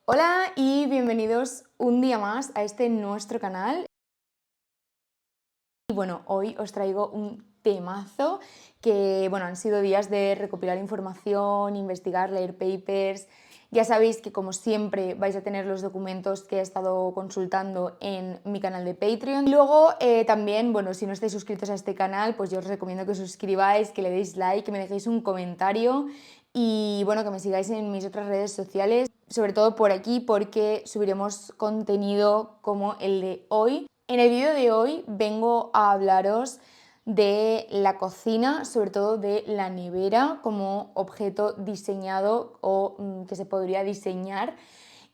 Hola y bienvenidos un día más a este nuestro canal. Y bueno, hoy os traigo un temazo que, bueno, han sido días de recopilar información, investigar, leer papers. Ya sabéis que como siempre vais a tener los documentos que he estado consultando en mi canal de Patreon. Y luego también, bueno, si no estáis suscritos a este canal, pues yo os recomiendo que os suscribáis, que le deis like, que me dejéis un comentario y bueno, que me sigáis en mis otras redes sociales, sobre todo por aquí porque subiremos contenido como el de hoy. En el vídeo de hoy vengo a hablaros de la cocina, sobre todo de la nevera como objeto diseñado o que se podría diseñar.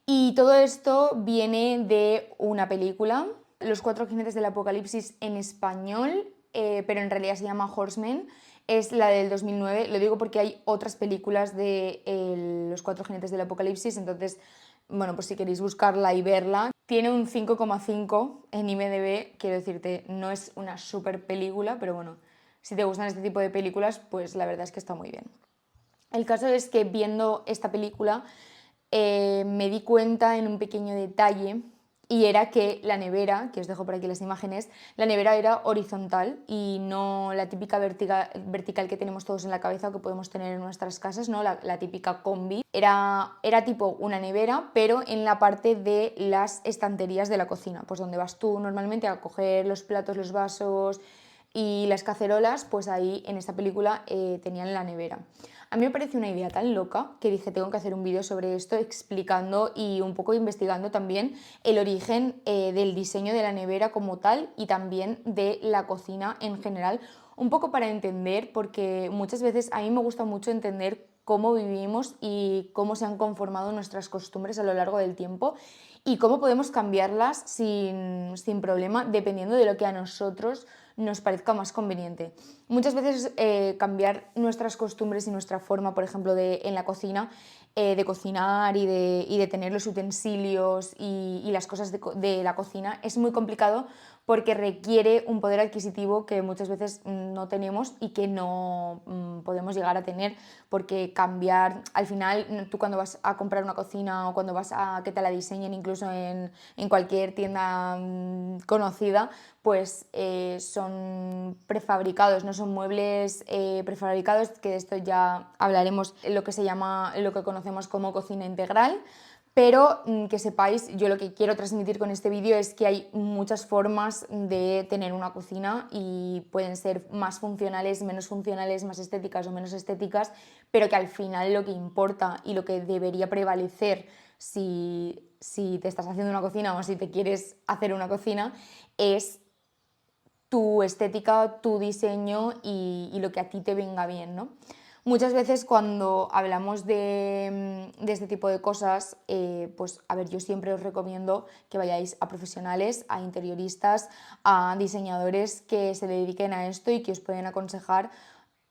Y todo esto viene de una película, Los Cuatro Jinetes del Apocalipsis en español, pero en realidad se llama Horsemen. Es la del 2009, lo digo porque hay otras películas de Los Cuatro Jinetes del Apocalipsis, entonces, bueno, pues si queréis buscarla y verla. Tiene un 5,5 en IMDb, quiero decirte, no es una super película, pero bueno, si te gustan este tipo de películas, pues la verdad es que está muy bien. El caso es que viendo esta película me di cuenta en un pequeño detalle y era que la nevera, que os dejo por aquí las imágenes, la nevera era horizontal y no la típica vertical que tenemos todos en la cabeza o que podemos tener en nuestras casas, ¿no? La típica combi. Era tipo una nevera, pero en la parte de las estanterías de la cocina, pues donde vas tú normalmente a coger los platos, los vasos y las cacerolas, pues ahí en esta película tenían la nevera. A mí me parece una idea tan loca que dije tengo que hacer un vídeo sobre esto explicando y un poco investigando también el origen del diseño de la nevera como tal y también de la cocina en general, un poco para entender, porque muchas veces a mí me gusta mucho entender cómo vivimos y cómo se han conformado nuestras costumbres a lo largo del tiempo y cómo podemos cambiarlas sin problema dependiendo de lo que a nosotros nos parezca más conveniente. Muchas veces cambiar nuestras costumbres y nuestra forma, por ejemplo, en la cocina, de cocinar y de tener los utensilios y las cosas de la cocina es muy complicado porque requiere un poder adquisitivo que muchas veces no tenemos y que no podemos llegar a tener, porque cambiar, al final, tú cuando vas a comprar una cocina o cuando vas a que te la diseñen incluso en cualquier tienda conocida, pues son prefabricados, no son muebles prefabricados, que de esto ya hablaremos en lo que se llama, en lo que conocemos como cocina integral. Pero que sepáis, yo lo que quiero transmitir con este vídeo es que hay muchas formas de tener una cocina y pueden ser más funcionales, menos funcionales, más estéticas o menos estéticas, pero que al final lo que importa y lo que debería prevalecer si te estás haciendo una cocina o si te quieres hacer una cocina es tu estética, tu diseño y lo que a ti te venga bien, ¿no? Muchas veces cuando hablamos de este tipo de cosas, pues a ver, yo siempre os recomiendo que vayáis a profesionales, a interioristas, a diseñadores que se dediquen a esto y que os pueden aconsejar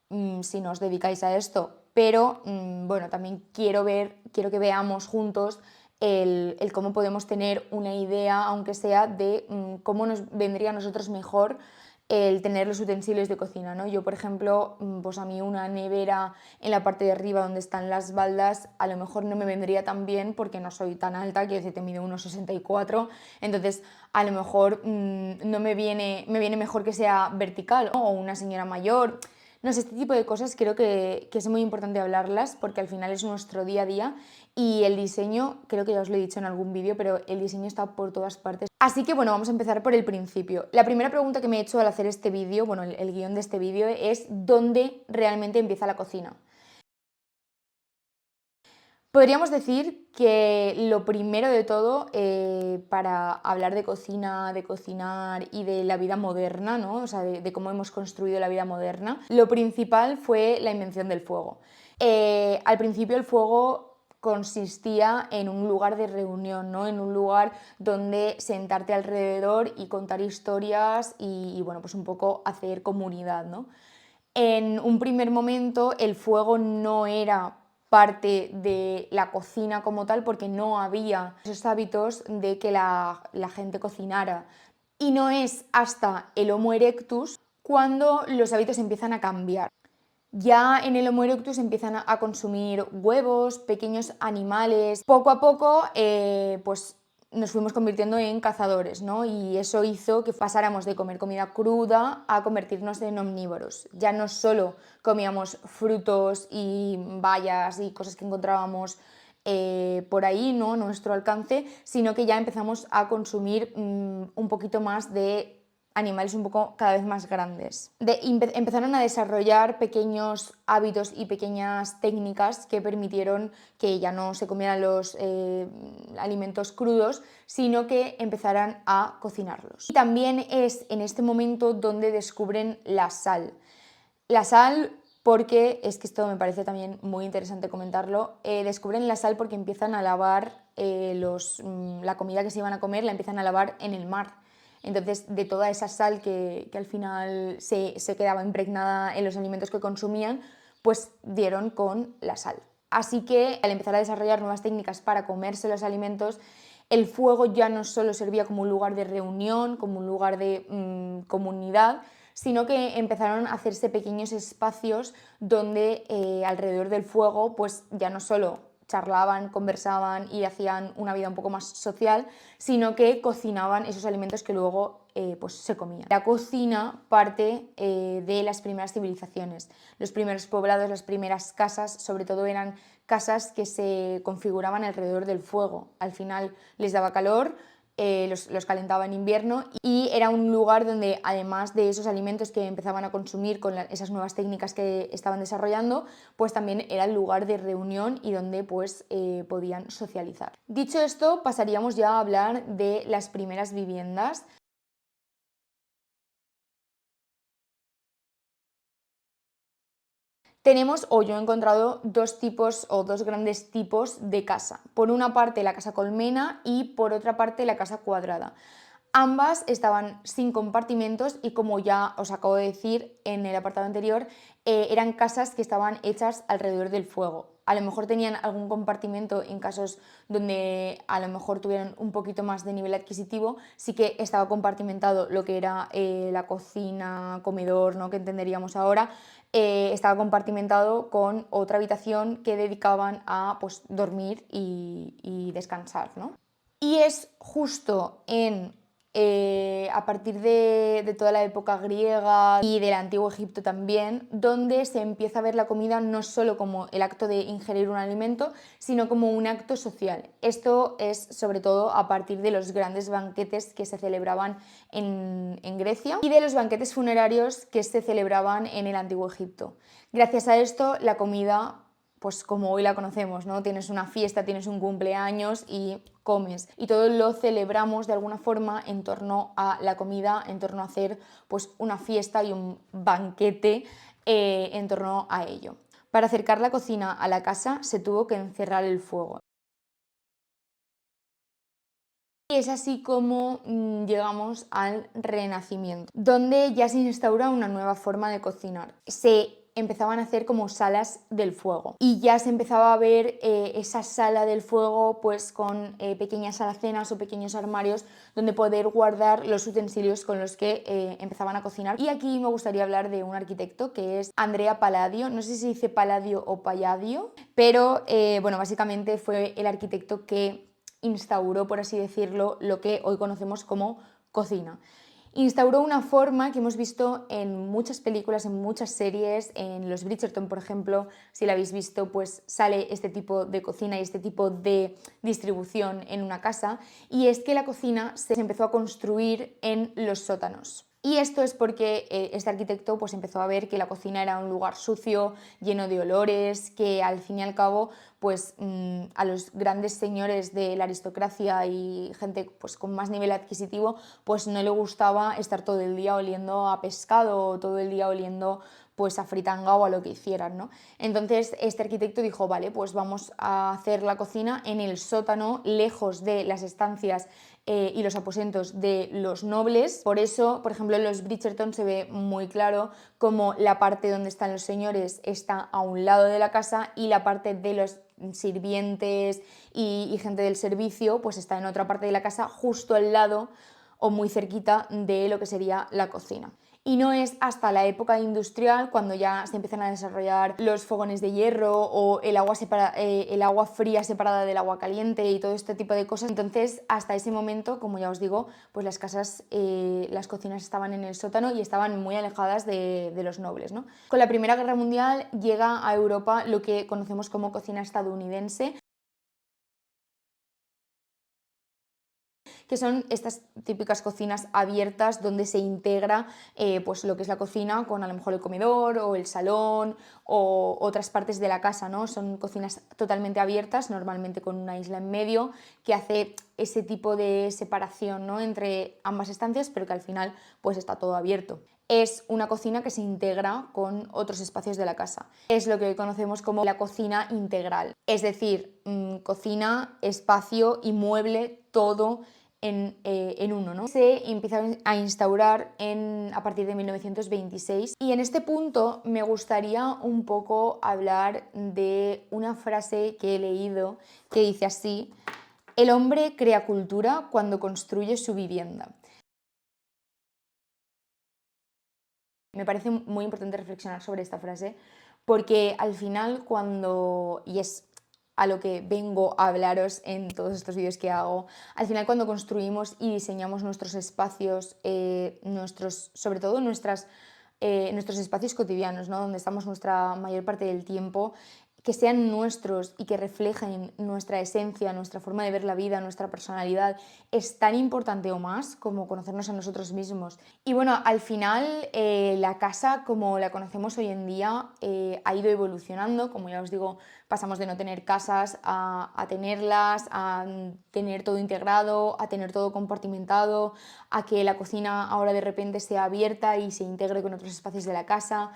si no os dedicáis a esto. Pero bueno, también quiero que veamos juntos el cómo podemos tener una idea, aunque sea, de cómo nos vendría a nosotros mejor el tener los utensilios de cocina, ¿no? Yo, por ejemplo, pues a mí una nevera en la parte de arriba donde están las baldas a lo mejor no me vendría tan bien porque no soy tan alta, quiero decir, te mido 1,64, entonces a lo mejor no me viene mejor que sea vertical, ¿no? O una señora mayor. No sé, este tipo de cosas creo que es muy importante hablarlas porque al final es nuestro día a día y el diseño, creo que ya os lo he dicho en algún vídeo, pero el diseño está por todas partes. Así que bueno, vamos a empezar por el principio. La primera pregunta que me he hecho al hacer este vídeo, bueno, el guión de este vídeo es ¿dónde realmente empieza la cocina? Podríamos decir que lo primero de todo, para hablar de cocina, de cocinar y de la vida moderna, ¿no? O sea, de cómo hemos construido la vida moderna, lo principal fue la invención del fuego. Al principio el fuego consistía en un lugar de reunión, ¿no? En un lugar donde sentarte alrededor y contar historias y bueno, pues un poco hacer comunidad, ¿no? En un primer momento el fuego no era parte de la cocina como tal porque no había esos hábitos de que la gente cocinara. Y no es hasta el Homo erectus cuando los hábitos empiezan a cambiar. Ya en el Homo erectus empiezan a consumir huevos, pequeños animales. Poco a poco, pues nos fuimos convirtiendo en cazadores, ¿no? Y eso hizo que pasáramos de comer comida cruda a convertirnos en omnívoros. Ya no solo comíamos frutos y bayas y cosas que encontrábamos por ahí, ¿no? A nuestro alcance, sino que ya empezamos a consumir un poquito más de animales un poco cada vez más grandes. Empezaron a desarrollar pequeños hábitos y pequeñas técnicas que permitieron que ya no se comieran los alimentos crudos, sino que empezaran a cocinarlos. Y también es en este momento donde descubren la sal. La sal, porque es que esto me parece también muy interesante comentarlo, descubren la sal porque empiezan a lavar la comida que se iban a comer, la empiezan a lavar en el mar. Entonces, de toda esa sal que al final se quedaba impregnada en los alimentos que consumían, pues dieron con la sal. Así que al empezar a desarrollar nuevas técnicas para comerse los alimentos, el fuego ya no solo servía como un lugar de reunión, como un lugar de comunidad, sino que empezaron a hacerse pequeños espacios donde alrededor del fuego pues ya no solo charlaban, conversaban y hacían una vida un poco más social, sino que cocinaban esos alimentos que luego pues se comían. La cocina parte de las primeras civilizaciones. Los primeros poblados, las primeras casas, sobre todo eran casas que se configuraban alrededor del fuego. Al final les daba calor, los calentaba en invierno y era un lugar donde además de esos alimentos que empezaban a consumir con esas nuevas técnicas que estaban desarrollando, pues también era el lugar de reunión y donde pues podían socializar. Dicho esto, pasaríamos ya a hablar de las primeras viviendas. Tenemos, o yo he encontrado, dos tipos o dos grandes tipos de casa. Por una parte la casa colmena y por otra parte la casa cuadrada. Ambas estaban sin compartimentos y, como ya os acabo de decir en el apartado anterior, eran casas que estaban hechas alrededor del fuego. A lo mejor tenían algún compartimento en casos donde a lo mejor tuvieran un poquito más de nivel adquisitivo, sí que estaba compartimentado lo que era la cocina, comedor, ¿no? Que entenderíamos ahora, estaba compartimentado con otra habitación que dedicaban a pues, dormir y descansar, ¿no? Y es justo a partir de toda la época griega y del antiguo Egipto también, donde se empieza a ver la comida no solo como el acto de ingerir un alimento, sino como un acto social. Esto es sobre todo a partir de los grandes banquetes que se celebraban en Grecia y de los banquetes funerarios que se celebraban en el antiguo Egipto. Gracias a esto, la comida, pues como hoy la conocemos, ¿no? Tienes una fiesta, tienes un cumpleaños y comes. Y todo lo celebramos de alguna forma en torno a la comida, en torno a hacer pues una fiesta y un banquete en torno a ello. Para acercar la cocina a la casa se tuvo que encerrar el fuego. Y es así como llegamos al Renacimiento, donde ya se instaura una nueva forma de cocinar. Se empezaban a hacer como salas del fuego y ya se empezaba a ver esa sala del fuego pues con pequeñas alacenas o pequeños armarios donde poder guardar los utensilios con los que empezaban a cocinar. Y aquí me gustaría hablar de un arquitecto que es Andrea Palladio. No sé si se dice Palladio o Palladio, pero bueno, básicamente fue el arquitecto que instauró, por así decirlo, lo que hoy conocemos como cocina. Instauró una forma que hemos visto en muchas películas, en muchas series, en los Bridgerton, por ejemplo, si la habéis visto, pues sale este tipo de cocina y este tipo de distribución en una casa, y es que la cocina se empezó a construir en los sótanos. Y esto es porque este arquitecto pues, empezó a ver que la cocina era un lugar sucio, lleno de olores, que al fin y al cabo pues, a los grandes señores de la aristocracia y gente pues, con más nivel adquisitivo pues, no le gustaba estar todo el día oliendo a pescado o todo el día oliendo pues a fritanga o a lo que hicieran, ¿no? Entonces este arquitecto dijo, vale, pues vamos a hacer la cocina en el sótano, lejos de las estancias y los aposentos de los nobles. Por eso, por ejemplo, en los Bridgerton se ve muy claro como la parte donde están los señores está a un lado de la casa y la parte de los sirvientes y gente del servicio pues está en otra parte de la casa, justo al lado o muy cerquita de lo que sería la cocina. Y no es hasta la época industrial cuando ya se empiezan a desarrollar los fogones de hierro o el agua fría separada del agua caliente y todo este tipo de cosas. Entonces, hasta ese momento, como ya os digo, pues las casas, las cocinas estaban en el sótano y estaban muy alejadas de los nobles, ¿no? Con la Primera Guerra Mundial llega a Europa lo que conocemos como cocina estadounidense, que son estas típicas cocinas abiertas donde se integra pues lo que es la cocina con a lo mejor el comedor o el salón o otras partes de la casa, ¿no? Son cocinas totalmente abiertas, normalmente con una isla en medio, que hace ese tipo de separación, ¿no?, entre ambas estancias, pero que al final pues está todo abierto. Es una cocina que se integra con otros espacios de la casa. Es lo que hoy conocemos como la cocina integral, es decir, cocina, espacio y mueble, todo en uno, ¿no? Se empieza a instaurar a partir de 1926 y en este punto me gustaría un poco hablar de una frase que he leído que dice así: el hombre crea cultura cuando construye su vivienda. Me parece muy importante reflexionar sobre esta frase porque al final y es a lo que vengo a hablaros en todos estos vídeos que hago, al final cuando construimos y diseñamos nuestros espacios, sobre todo nuestros espacios cotidianos, ¿no?, donde estamos nuestra mayor parte del tiempo, que sean nuestros y que reflejen nuestra esencia, nuestra forma de ver la vida, nuestra personalidad, es tan importante o más como conocernos a nosotros mismos. Y bueno, al final la casa como la conocemos hoy en día ha ido evolucionando, como ya os digo, pasamos de no tener casas a tenerlas, a tener todo integrado, a tener todo compartimentado, a que la cocina ahora de repente sea abierta y se integre con otros espacios de la casa.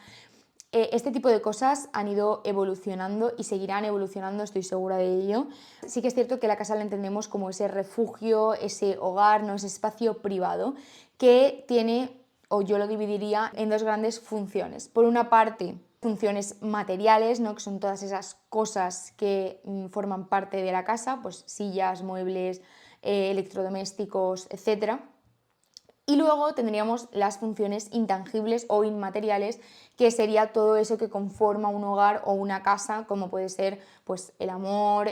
Este tipo de cosas han ido evolucionando y seguirán evolucionando, estoy segura de ello. Sí que es cierto que la casa la entendemos como ese refugio, ese hogar, ¿no?, ese espacio privado que tiene, o yo lo dividiría en dos grandes funciones. Por una parte, funciones materiales, ¿no?, que son todas esas cosas que forman parte de la casa, pues sillas, muebles, electrodomésticos, etc. Y luego tendríamos las funciones intangibles o inmateriales, que sería todo eso que conforma un hogar o una casa, como puede ser pues, el amor,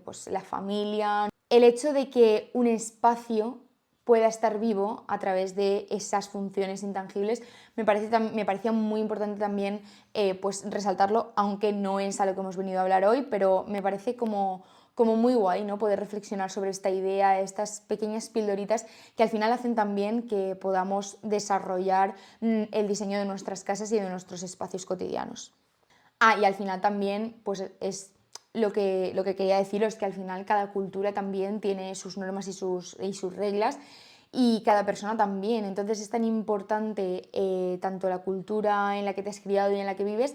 pues, la familia. El hecho de que un espacio pueda estar vivo a través de esas funciones intangibles me parecía muy importante también pues resaltarlo, aunque no es a lo que hemos venido a hablar hoy, pero me parece como muy guay, ¿no?, poder reflexionar sobre esta idea, estas pequeñas pildoritas que al final hacen también que podamos desarrollar el diseño de nuestras casas y de nuestros espacios cotidianos. Y al final también, pues es lo que quería deciros, es que al final cada cultura también tiene sus normas y sus reglas, y cada persona también. Entonces es tan importante tanto la cultura en la que te has criado y en la que vives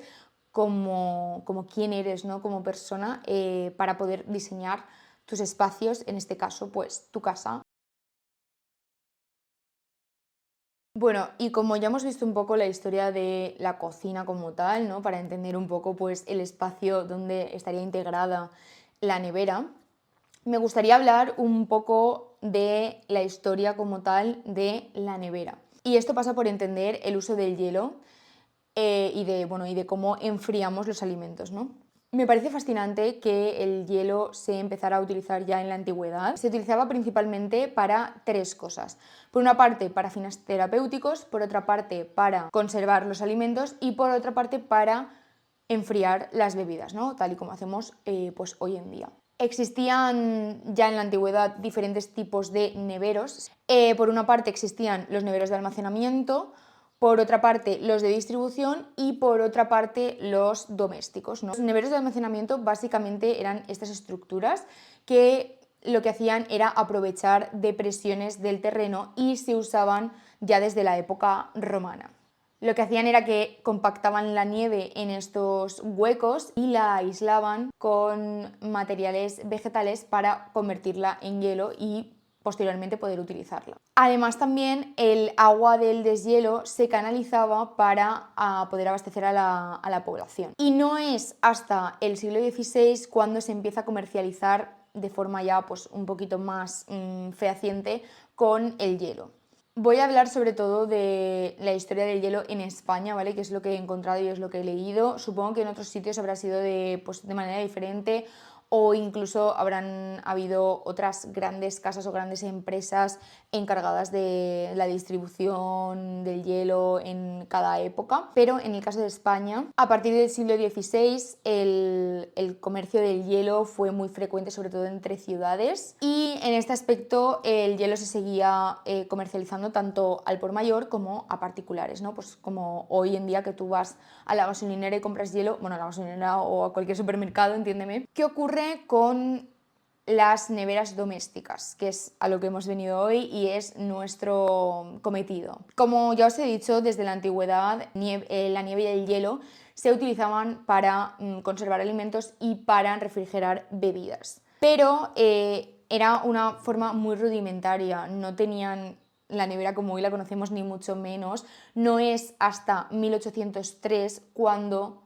como quién eres, ¿no?, como persona, para poder diseñar tus espacios, en este caso pues tu casa. Bueno, y como ya hemos visto un poco la historia de la cocina como tal, ¿no?, para entender un poco pues el espacio donde estaría integrada la nevera, me gustaría hablar un poco de la historia como tal de la nevera. Y esto pasa por entender el uso del hielo y de cómo enfriamos los alimentos, ¿no? Me parece fascinante que el hielo se empezara a utilizar ya en la antigüedad. Se utilizaba principalmente para tres cosas. Por una parte, para fines terapéuticos, por otra parte, para conservar los alimentos y por otra parte, para enfriar las bebidas, ¿no?, tal y como hacemos pues hoy en día. Existían ya en la antigüedad diferentes tipos de neveros. Por una parte existían los neveros de almacenamiento, por otra parte los de distribución y por otra parte los domésticos, ¿no? Los neveros de almacenamiento básicamente eran estas estructuras que lo que hacían era aprovechar depresiones del terreno y se usaban ya desde la época romana. Lo que hacían era que compactaban la nieve en estos huecos y la aislaban con materiales vegetales para convertirla en hielo y posteriormente poder utilizarla. Además también el agua del deshielo se canalizaba para poder abastecer a la población. Y no es hasta el siglo XVI cuando se empieza a comercializar de forma ya pues, un poquito más fehaciente con el hielo. Voy a hablar sobre todo de la historia del hielo en España, ¿vale? Que es lo que he encontrado y es lo que he leído. Supongo que en otros sitios habrá sido pues, de manera diferente o incluso habrán habido otras grandes casas o grandes empresas encargadas de la distribución del hielo en cada época. Pero en el caso de España, a partir del siglo XVI, el comercio del hielo fue muy frecuente, sobre todo entre ciudades. Y en este aspecto el hielo se seguía comercializando tanto al por mayor como a particulares, ¿no? Pues como hoy en día que tú vas a la gasolinera y compras hielo, bueno, a la gasolinera o a cualquier supermercado, entiéndeme. ¿Qué ocurre con las neveras domésticas, que es a lo que hemos venido hoy y es nuestro cometido? Como ya os he dicho, desde la antigüedad la nieve y el hielo se utilizaban para conservar alimentos y para refrigerar bebidas. Pero era una forma muy rudimentaria, no tenían la nevera como hoy la conocemos ni mucho menos. No es hasta 1803 cuando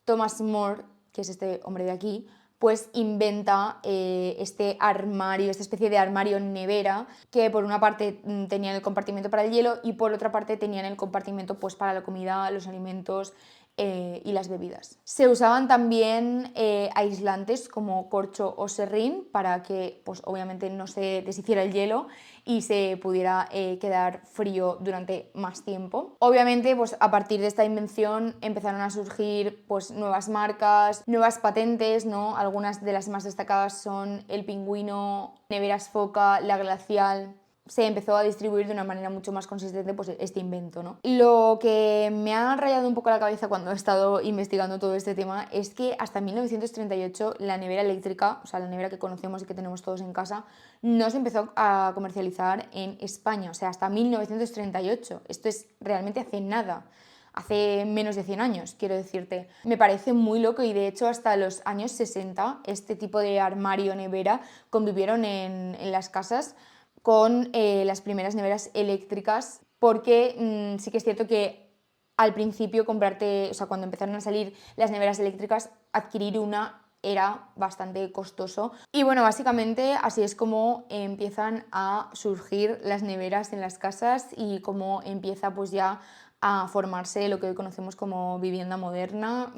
Thomas More, que es este hombre de aquí, pues inventa este armario, esta especie de armario nevera, que por una parte tenían el compartimento para el hielo y por otra parte tenían el compartimento pues para la comida, los alimentos y las bebidas. Se usaban también aislantes como corcho o serrín para que pues obviamente no se deshiciera el hielo y se pudiera quedar frío durante más tiempo. Obviamente pues a partir de esta invención empezaron a surgir pues nuevas marcas, nuevas patentes, ¿no? Algunas de las más destacadas son el Pingüino, Neveras Foca, la Glacial. Se empezó a distribuir de una manera mucho más consistente pues, este invento, ¿no? Lo que me ha rayado un poco la cabeza cuando he estado investigando todo este tema es que hasta 1938 la nevera eléctrica, o sea, la nevera que conocemos y que tenemos todos en casa, no se empezó a comercializar en España, o sea, hasta 1938. Esto es realmente hace nada. Hace menos de 100 años, quiero decirte. Me parece muy loco y de hecho hasta los años 60 este tipo de armario nevera convivieron en las casas con las primeras neveras eléctricas, porque sí que es cierto que al principio comprarte, o sea, cuando empezaron a salir las neveras eléctricas, adquirir una era bastante costoso. Y bueno, básicamente así es como empiezan a surgir las neveras en las casas y cómo empieza pues ya a formarse lo que hoy conocemos como vivienda moderna.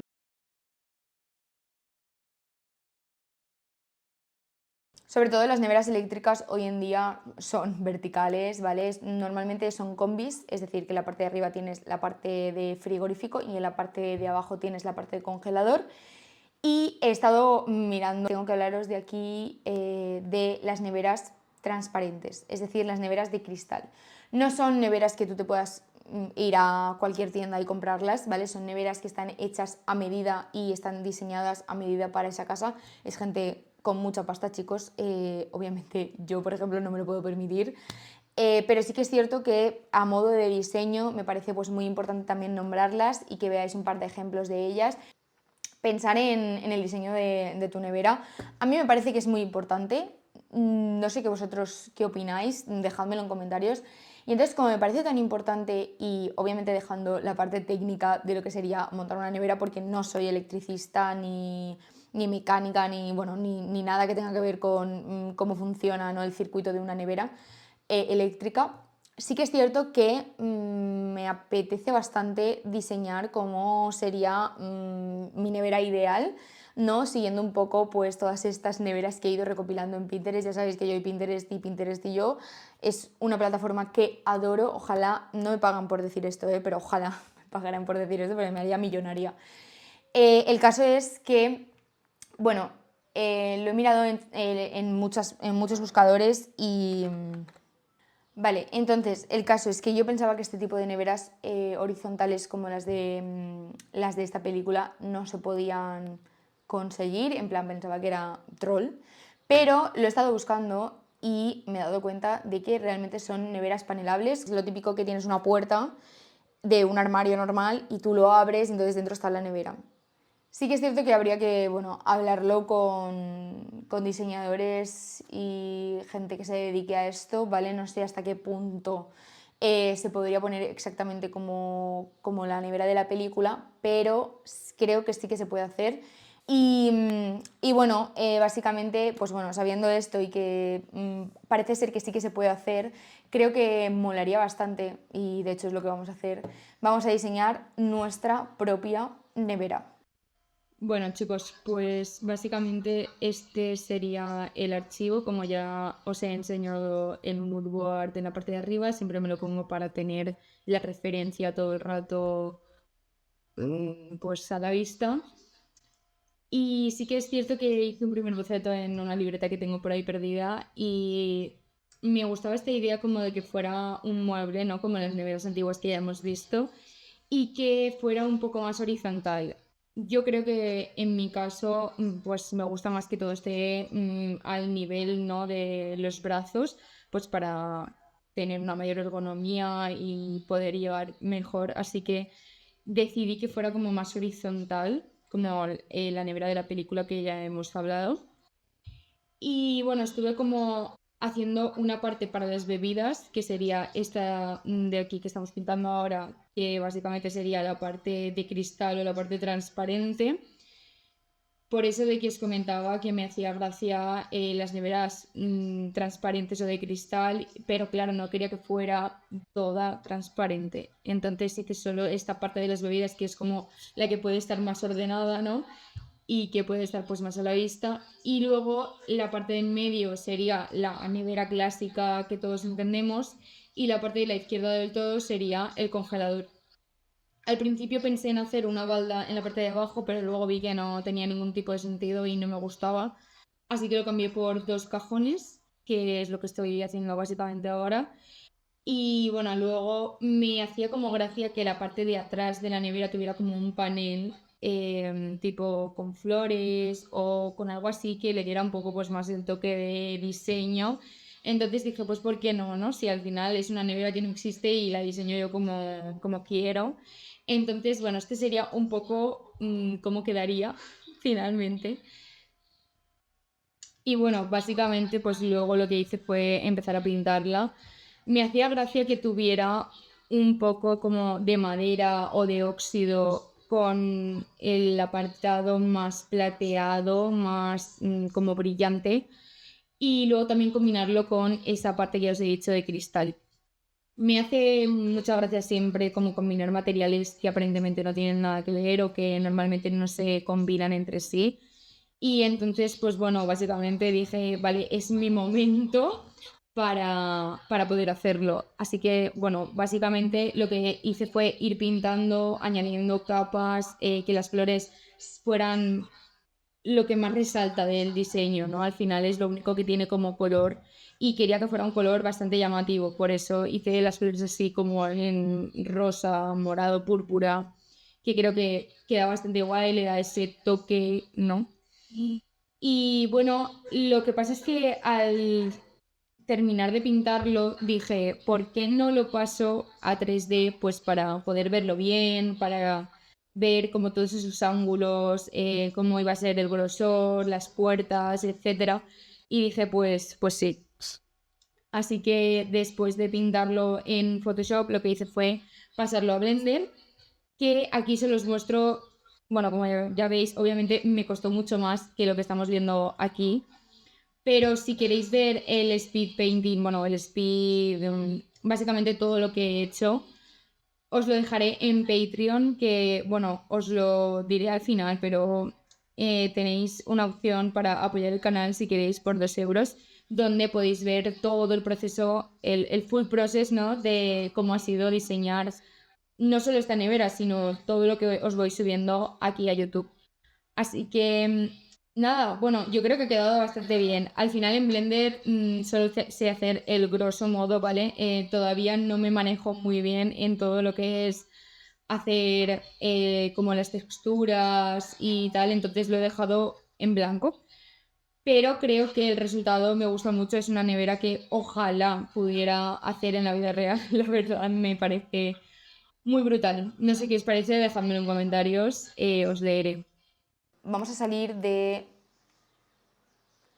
Sobre todo las neveras eléctricas hoy en día son verticales, ¿vale? Normalmente son combis, es decir, que en la parte de arriba tienes la parte de frigorífico y en la parte de abajo tienes la parte de congelador. Y he estado mirando, tengo que hablaros de aquí de las neveras transparentes, es decir, las neveras de cristal. No son neveras que tú te puedas ir a cualquier tienda y comprarlas, ¿vale? Son neveras que están hechas a medida y están diseñadas a medida para esa casa. Es gente con mucha pasta, chicos. Obviamente yo, por ejemplo, no me lo puedo permitir. Pero sí que es cierto que a modo de diseño me parece pues, muy importante también nombrarlas y que veáis un par de ejemplos de ellas. Pensar en el diseño de tu nevera. A mí me parece que es muy importante. No sé qué vosotros qué opináis, dejádmelo en comentarios. Y entonces, como me parece tan importante y obviamente dejando la parte técnica de lo que sería montar una nevera, porque no soy electricista ni mecánica, ni, bueno, ni nada que tenga que ver con cómo funciona, ¿no? El circuito de una nevera eléctrica, sí que es cierto que me apetece bastante diseñar cómo sería mi nevera ideal, ¿no? Siguiendo un poco pues todas estas neveras que he ido recopilando en Pinterest. Ya sabéis que yo y Pinterest y yo es una plataforma que adoro. Ojalá, no me pagan por decir esto, pero ojalá me pagaran por decir esto porque me haría millonaria. El caso es que, bueno, lo he mirado en muchos buscadores y... Vale, entonces el caso es que yo pensaba que este tipo de neveras horizontales como las de esta película no se podían conseguir, en plan pensaba que era troll, pero lo he estado buscando y me he dado cuenta de que realmente son neveras panelables. Es lo típico que tienes una puerta de un armario normal y tú lo abres y entonces dentro está la nevera. Sí que es cierto que habría que, bueno, hablarlo con diseñadores y gente que se dedique a esto, ¿vale? No sé hasta qué punto se podría poner exactamente como la nevera de la película, pero creo que sí que se puede hacer. Y bueno, básicamente, pues bueno, sabiendo esto y que parece ser que sí que se puede hacer, creo que molaría bastante y de hecho es lo que vamos a hacer. Vamos a diseñar nuestra propia nevera. Bueno, chicos, pues básicamente este sería el archivo. Como ya os he enseñado el mood board en la parte de arriba, siempre me lo pongo para tener la referencia todo el rato pues a la vista. Y sí que es cierto que hice un primer boceto en una libreta que tengo por ahí perdida y me gustaba esta idea como de que fuera un mueble, ¿no? Como en las neveras antiguas que ya hemos visto y que fuera un poco más horizontal. Yo creo que en mi caso, pues me gusta más que todo esté al nivel, ¿no? De los brazos, pues para tener una mayor ergonomía y poder llevar mejor. Así que decidí que fuera como más horizontal, como la nevera de la película que ya hemos hablado. Y bueno, estuve como haciendo una parte para las bebidas, que sería esta de aquí que estamos pintando ahora, que básicamente sería la parte de cristal o la parte transparente. Por eso de que os comentaba que me hacía gracia las neveras transparentes o de cristal, pero claro, no quería que fuera toda transparente. Entonces hice solo esta parte de las bebidas que es como la que puede estar más ordenada, ¿no? Y que puede estar pues más a la vista. Y luego la parte de en medio sería la nevera clásica que todos entendemos y la parte de la izquierda del todo sería el congelador. Al principio pensé en hacer una balda en la parte de abajo, pero luego vi que no tenía ningún tipo de sentido y no me gustaba. Así que lo cambié por dos cajones, que es lo que estoy haciendo básicamente ahora. Y bueno, luego me hacía como gracia que la parte de atrás de la nevera tuviera como un panel tipo con flores o con algo así que le diera un poco pues más el toque de diseño. Entonces dije, pues ¿por qué no, no? Si al final es una nevera que no existe y la diseño yo como quiero. Entonces, bueno, este sería un poco cómo quedaría finalmente. Y bueno, básicamente pues luego lo que hice fue empezar a pintarla. Me hacía gracia que tuviera un poco como de madera o de óxido con el apartado más plateado, más como brillante. Y luego también combinarlo con esa parte que ya os he dicho de cristal. Me hace mucha gracia siempre como combinar materiales que aparentemente no tienen nada que ver o que normalmente no se combinan entre sí. Y entonces, pues bueno, básicamente dije, vale, es mi momento para poder hacerlo. Así que, bueno, básicamente lo que hice fue ir pintando, añadiendo capas, que las flores fueran lo que más resalta del diseño, ¿no? Al final es lo único que tiene como color y quería que fuera un color bastante llamativo, por eso hice las flores así como en rosa, morado, púrpura, que creo que queda bastante guay, le da ese toque, ¿no? Y bueno, lo que pasa es que al terminar de pintarlo dije, ¿por qué no lo paso a 3D? Pues para poder verlo bien, para ver como todos esos ángulos, cómo iba a ser el grosor, las puertas, etcétera. Y dije, pues sí. Así que después de pintarlo en Photoshop, lo que hice fue pasarlo a Blender, que aquí se los muestro, bueno, como ya veis, obviamente me costó mucho más que lo que estamos viendo aquí, pero si queréis ver el speed painting, bueno, el speed, básicamente todo lo que he hecho, os lo dejaré en Patreon, que bueno, os lo diré al final, pero tenéis una opción para apoyar el canal si queréis por 2 euros, donde podéis ver todo el proceso, el full process, ¿no? De cómo ha sido diseñar no solo esta nevera, sino todo lo que os voy subiendo aquí a YouTube. Así que nada, bueno, yo creo que ha quedado bastante bien. Al final en Blender solo sé hacer el grosso modo, ¿vale? Todavía no me manejo muy bien en todo lo que es hacer como las texturas y tal, entonces lo he dejado en blanco. Pero creo que el resultado me gusta mucho, es una nevera que ojalá pudiera hacer en la vida real, la verdad me parece muy brutal. No sé qué os parece, dejadmelo en comentarios, os leeré. Vamos a salir de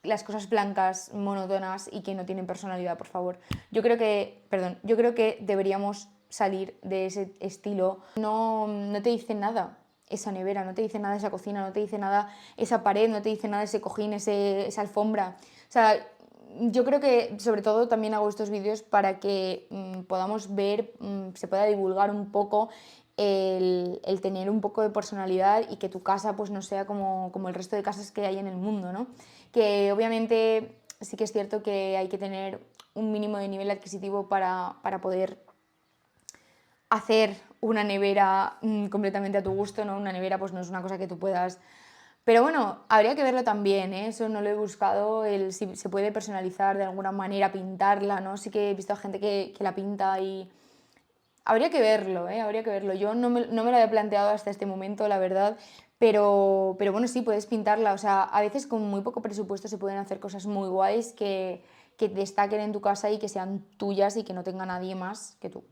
las cosas blancas, monótonas y que no tienen personalidad, por favor. Yo creo que deberíamos salir de ese estilo. No, no te dice nada. esa nevera, no te dice nada esa cocina, no te dice nada esa pared, no te dice nada ese cojín, esa alfombra. O sea, yo creo que sobre todo también hago estos vídeos para que podamos ver, se pueda divulgar un poco el tener un poco de personalidad y que tu casa pues no sea como el resto de casas que hay en el mundo, ¿no? Que obviamente sí que es cierto que hay que tener un mínimo de nivel adquisitivo para poder hacer una nevera completamente a tu gusto, ¿no? Una nevera pues no es una cosa que tú puedas... Pero bueno, habría que verlo también, ¿eh? Eso no lo he buscado, si se puede personalizar de alguna manera, pintarla, ¿no? Sí que he visto a gente que la pinta y... Habría que verlo, ¿eh? Habría que verlo. Yo no me lo había planteado hasta este momento, la verdad, pero bueno, sí, puedes pintarla. O sea, a veces con muy poco presupuesto se pueden hacer cosas muy guays que destaquen en tu casa y que sean tuyas y que no tenga nadie más que tú.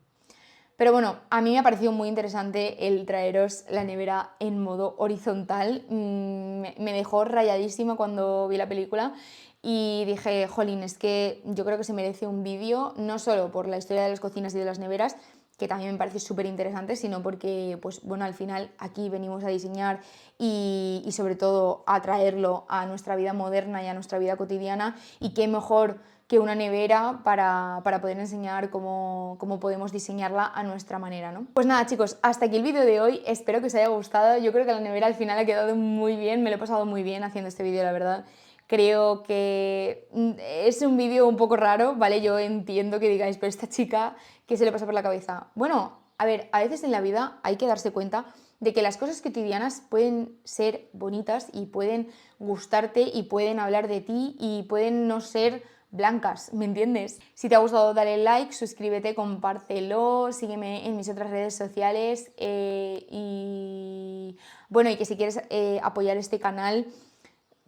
Pero bueno, a mí me ha parecido muy interesante el traeros la nevera en modo horizontal. Me dejó rayadísima cuando vi la película y dije, jolín, es que yo creo que se merece un vídeo, no solo por la historia de las cocinas y de las neveras, que también me parece súper interesante, sino porque, pues bueno, al final aquí venimos a diseñar y sobre todo a traerlo a nuestra vida moderna y a nuestra vida cotidiana, y qué mejor que una nevera para poder enseñar cómo podemos diseñarla a nuestra manera, ¿no? Pues nada, chicos, hasta aquí el vídeo de hoy, espero que os haya gustado. Yo creo que la nevera al final ha quedado muy bien, me lo he pasado muy bien haciendo este vídeo, la verdad. Creo que es un vídeo un poco raro, ¿vale? Yo entiendo que digáis, pero esta chica, ¿qué se le pasa por la cabeza? Bueno, a ver, a veces en la vida hay que darse cuenta de que las cosas cotidianas pueden ser bonitas y pueden gustarte y pueden hablar de ti y pueden no ser blancas, ¿me entiendes? Si te ha gustado, dale like, suscríbete, compártelo, sígueme en mis otras redes sociales y bueno, y que si quieres apoyar este canal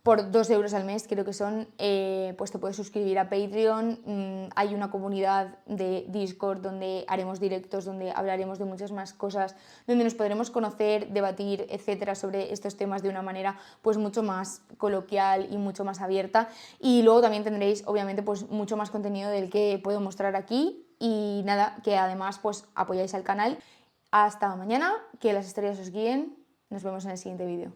por 2 euros al mes, creo que son, pues te puedes suscribir a Patreon. Hay una comunidad de Discord donde haremos directos, donde hablaremos de muchas más cosas, donde nos podremos conocer, debatir, etcétera, sobre estos temas de una manera pues mucho más coloquial y mucho más abierta. Y luego también tendréis, obviamente, pues mucho más contenido del que puedo mostrar aquí. Y nada, que además pues apoyáis al canal. Hasta mañana, que las historias os guíen. Nos vemos en el siguiente vídeo.